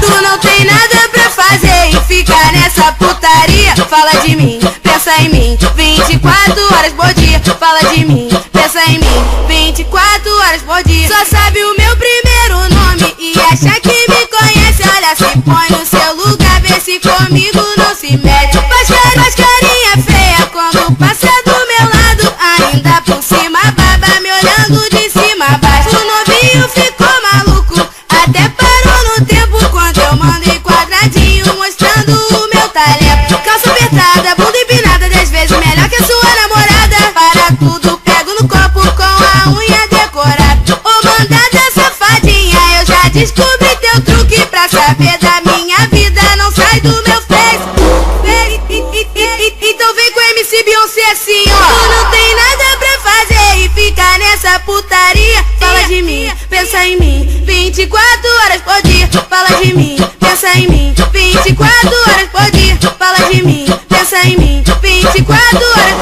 Tu não tem nada pra fazer e ficar nessa putaria. Fala de mim, pensa em mim, 24 horas por dia. Fala de mim, pensa em mim, 24 horas por dia. Só sabe o meu primeiro nome e acha que me conhece. Olha, se põe no seu lugar, vê se comigo não se mete. Faz carinha feia quando passa do meu lado. Ainda por cima baba, me olhando de cima a baixo. O novinho ficou maluco, até parou no tempo quando eu mandei quadradinho mostrando o meu talento. Calça apertada, bunda empinada, 10 vezes melhor que a sua namorada. Para tudo, pego no copo com a unha decorada. Ô mandada safadinha, eu já descobri teu truque. Pra saber da minha vida, não sai do meu face. Então vem com MC Beyoncé assim, ó. Tu não tem nada pra fazer e fica nessa putaria. Fala de mim, pensa em mim, 24 horas por dia. Fala de mim, pensa em mim, 24 horas por dia. Fala de mim, pensa em mim, 24 horas